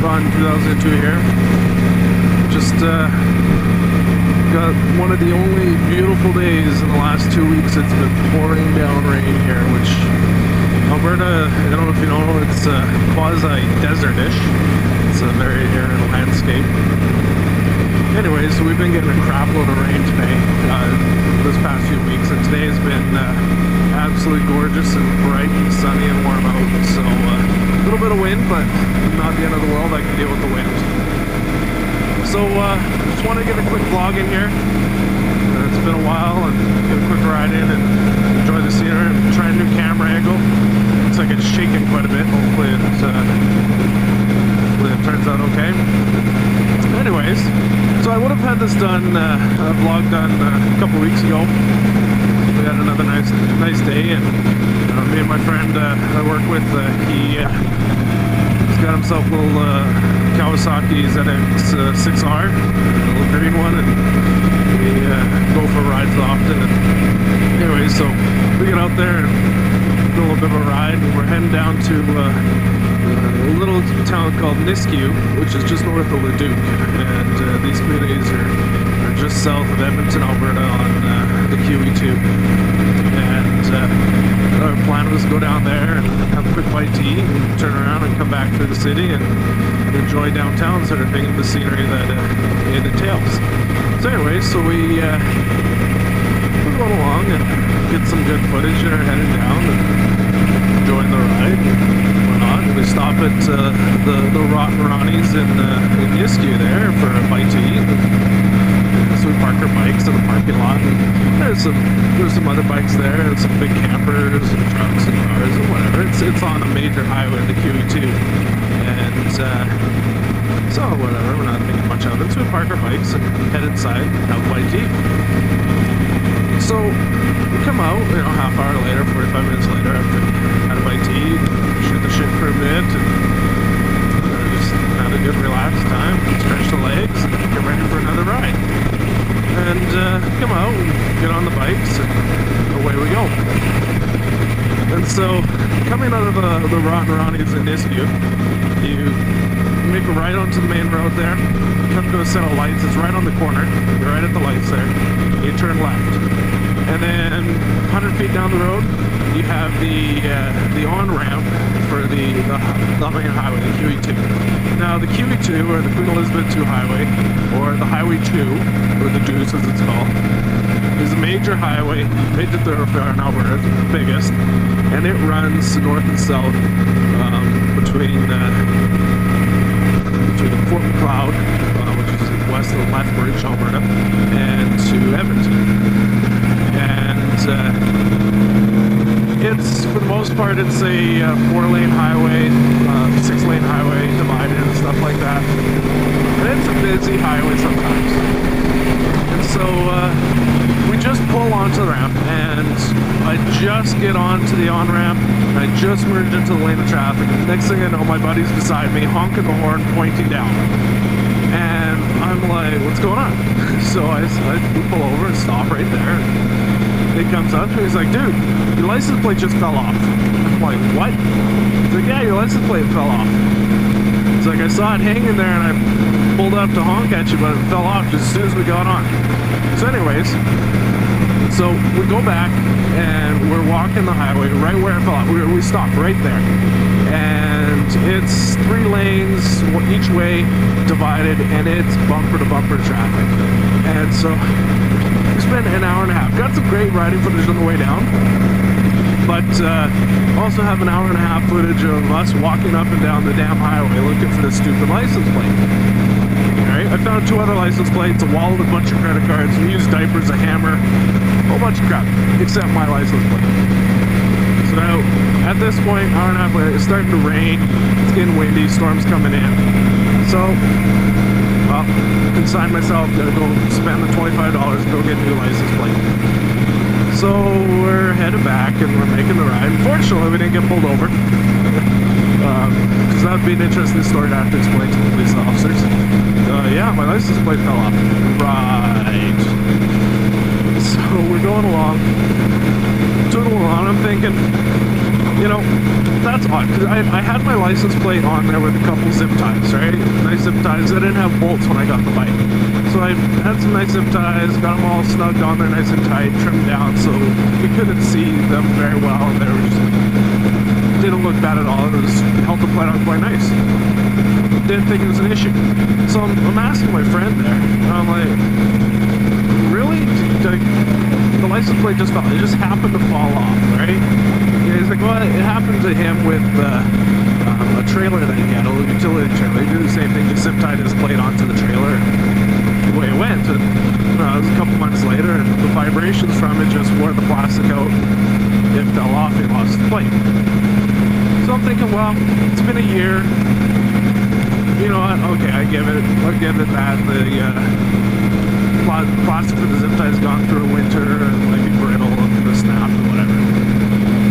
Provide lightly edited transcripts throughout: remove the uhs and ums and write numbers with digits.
on 2002 here. Just got one of the only beautiful days in the last 2 weeks. It's been pouring down rain here, which Alberta, I don't know if you know, it's quasi-desertish. It's a very arid landscape. Anyways, so we've been getting a crap load of rain today, this past few weeks, and today has been absolutely gorgeous and bright and sunny and warm out. So a little bit of wind, but not the end of the world. I can deal with the wind. So just want to get a quick vlog in here. It's been a while, and get a quick ride in and enjoy the scenery. I'm trying a new camera angle. Looks like it's shaking quite a bit. Hopefully it turns out okay. Anyways, so I would have had this done, a vlog done a couple weeks ago. We had another nice day, and me and my friend I work with, he's got himself a little Kawasaki ZX 6R, a little green one, and we go for rides often. And anyways, so we get out there and do a little bit of a ride, and we're heading down to a little town called Nisku, which is just north of Leduc, and these communities are just south of Edmonton, Alberta, on the QE2. And our plan was to go down there and have a quick bite to eat, and turn around and come back through the city and enjoy downtown sort of thing, the scenery that it entails. So anyways, so we're going along and get some good footage there, heading down and enjoying the ride and whatnot. We stop at the Rotten Ronnie's in Nisku there for a bite to eat. So we park our bikes in the parking lot, and there's some other bikes there, and some big campers and trucks and cars and whatever. It's on a major highway, the QE2, and so whatever, we're not thinking much of it. So we park our bikes and head inside and have a bite to eat. So we come out, half hour later, 45 minutes later, after had a bite to eat, shoot the shit for a bit, and just had a good relaxed time, stretch the legs, and get ready for another ride. And come out and get on the bikes, and away we go. And so, coming out of the Rotten Ronnie's in Nisku, you make a right onto the main road there, come to a set of lights. It's right on the corner, you're right at the lights there, you turn left. And then 100 feet down the road, you have the on-ramp for the main highway, the QE2. Now, the QE2, or the Queen Elizabeth II Highway, or the Highway 2, or the Douche as it's called, is a major highway, major thoroughfare in Alberta, the biggest, and it runs north and south between Fort McLeod, which is west of Lethbridge, Alberta, and to Edmonton. And it's, for the most part, it's a 4-lane highway, 6-lane highway, divided and stuff like that. And it's a busy highway sometimes. And so we just pull onto the ramp, and I just get onto the on-ramp, and I just merge into the lane of traffic. And next thing I know, my buddy's beside me, honking the horn, pointing down. And I'm like, what's going on? So I pull over and stop right there. And he comes up to me, he's like, dude, your license plate just fell off. I'm like, what? He's like, yeah, your license plate fell off. It's like, I saw it hanging there and I pulled up to honk at you, but it fell off just as soon as we got on. So anyways, so we go back and we're walking the highway right where it fell off. We stopped right there. And it's 3 lanes each way, divided, and it's bumper to bumper traffic. And so we spent an hour and a half. Got some great riding footage on the way down, but also have an hour and a half footage of us walking up and down the damn highway looking for this stupid license plate. Alright, I found 2 other license plates, a wallet with a bunch of credit cards, used diapers, a hammer, a whole bunch of crap, except my license plate. So now, at this point, hour and a half later, it's starting to rain, it's getting windy, storm's coming in. So, well, consigned myself to go spend the $25 to go get a new license plate. So we're headed back and we're making the ride. Fortunately, we didn't get pulled over. Because that would be an interesting story to have to explain to the police officers. Yeah, my license plate fell off. Right. So we're going along. Took along, I'm thinking, you know, that's odd, because I had my license plate on there with a couple zip ties, right? Nice zip ties. I didn't have bolts when I got the bike. So I had some nice zip ties, got them all snugged on there nice and tight, trimmed down so you couldn't see them very well. They were just, didn't look bad at all. It was held the plate on quite nice. Didn't think it was an issue. So I'm asking my friend there, and I'm like, really? The license plate just happened to fall off, right? He's like, well, it happened to him with a trailer that he had, a little utility trailer. He did the same thing, he zip tied his plate onto the trailer, and away it went. And it was a couple months later, and the vibrations from it just wore the plastic out. It fell off, he lost the plate. So I'm thinking, well, it's been a year. You know what? Okay, I'll give it that. The plastic for the zip tie's gone through a winter and might be brittle and the snap or whatever.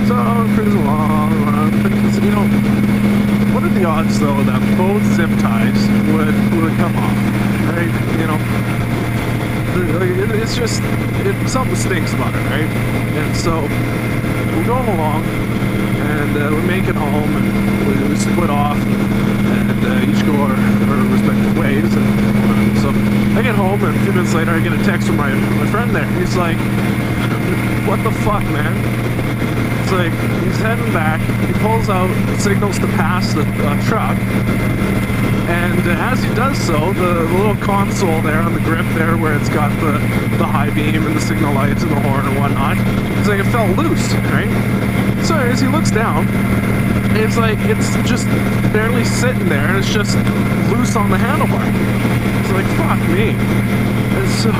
So I'm cruising along, you know, what are the odds though that both zip ties would come off, right? You know, it's just, something stinks about it, right? And so we're going along, and we make it home, and we split off, and each go our respective ways. And so I get home, and a few minutes later, I get a text from my friend there. He's like, "What the fuck, man?" It's like, he's heading back. He pulls out, signals to pass the truck. And as he does so, the little console there on the grip there where it's got the high beam and the signal lights and the horn and whatnot, it's like it fell loose, right? So as he looks down, it's like it's just barely sitting there and it's just loose on the handlebar. It's like, fuck me. And so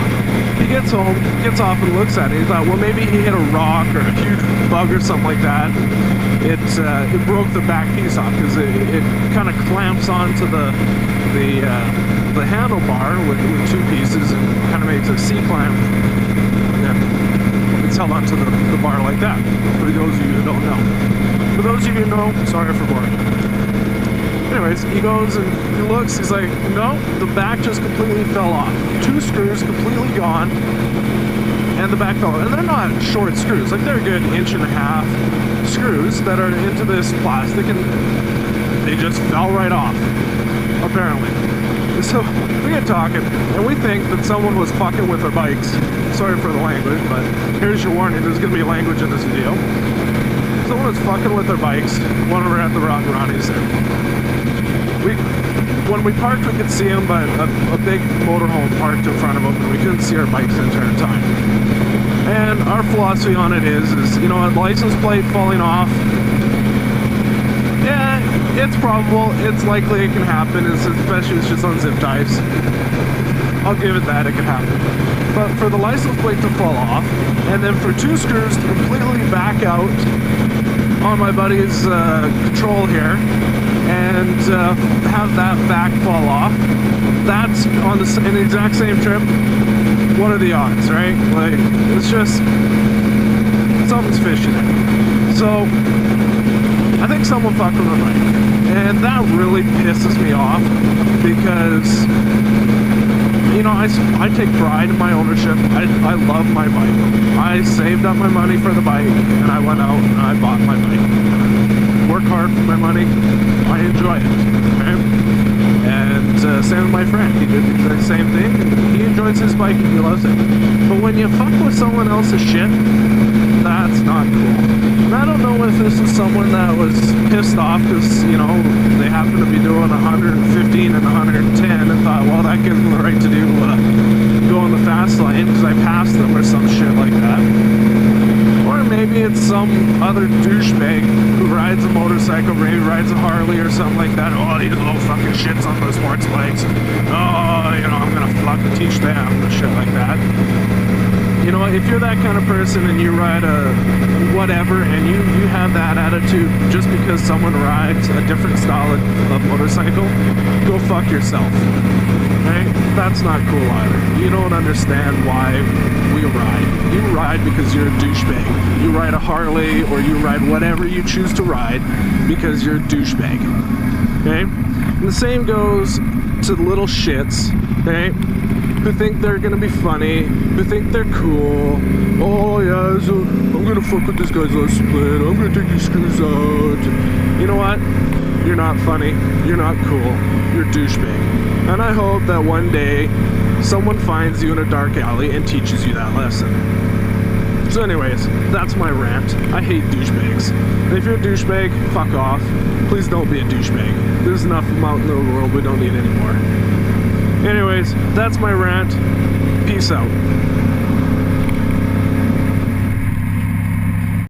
he gets home, gets off and looks at it. He thought, well, maybe he hit a rock or a huge bug or something like that. It broke the back piece off because it kind of clamps onto the handlebar with two pieces and kind of makes a C-clamp. Yeah, it's held onto the bar like that. For those of you who don't know. For those of you who know, sorry for boring. Anyways, he goes and he looks, he's like, no, the back just completely fell off. 2 screws completely gone, and the back fell off. And they're not short screws, like they're a good 1.5 inch screws that are into this plastic, and they just fell right off, apparently. So we get talking, and we think that someone was fucking with our bikes. Sorry for the language, but here's your warning, there's gonna be language in this video. Someone was fucking with our bikes when we were at the Rock and Ronnie's there. When we parked, we could see him, but a big motorhome parked in front of him, and we couldn't see our bikes the entire time. And our philosophy on it is, you know, a license plate falling off, yeah, it's probable, it's likely it can happen, especially if it's just on zip ties. I'll give it that, it can happen. But for the license plate to fall off, and then for 2 screws to completely back out on my buddy's control here, and have that back fall off, that's on in the exact same trip. What are the odds, right? Like, it's just, something's fishy there. So I think someone fucked with my bike, and that really pisses me off because, you know, I take pride in my ownership. I love my bike. I saved up my money for the bike, and I went out and I bought my bike. Work hard for my money. I enjoy it. Okay? And same with my friend. He did the same thing. He enjoys his bike and he loves it. But when you fuck with someone else's shit, that's not cool. And I don't know if this is someone that was pissed off because, you know, they happen to be doing 115 and 110 and thought, well, that gives them the right to do go on the fast lane because I passed them or some shit like that. Or maybe it's some other douchebag who rides a motorcycle, maybe rides a Harley or something like that. Oh, these little fucking shits on those sports bikes. Oh, you know, I'm gonna fucking teach them and shit like that. You know, if you're that kind of person and you ride a whatever and you have that attitude just because someone rides a different style of motorcycle, go fuck yourself. Right? That's not cool either. You don't understand why we ride. You ride because you're a douchebag. You ride a Harley or you ride whatever you choose to ride because you're a douchebag. Okay? And the same goes to the little shits, okay? who think they're gonna be funny, who think they're cool. Oh yeah, so I'm gonna fuck with this guy's last split. I'm gonna take these screws out. You know what? You're not funny. You're not cool. You're a douchebag. And I hope that one day someone finds you in a dark alley and teaches you that lesson. So anyways, that's my rant. I hate douchebags. And if you're a douchebag, fuck off. Please don't be a douchebag. There's enough of them out in the world, we don't need any more. Anyways, that's my rant. Peace out.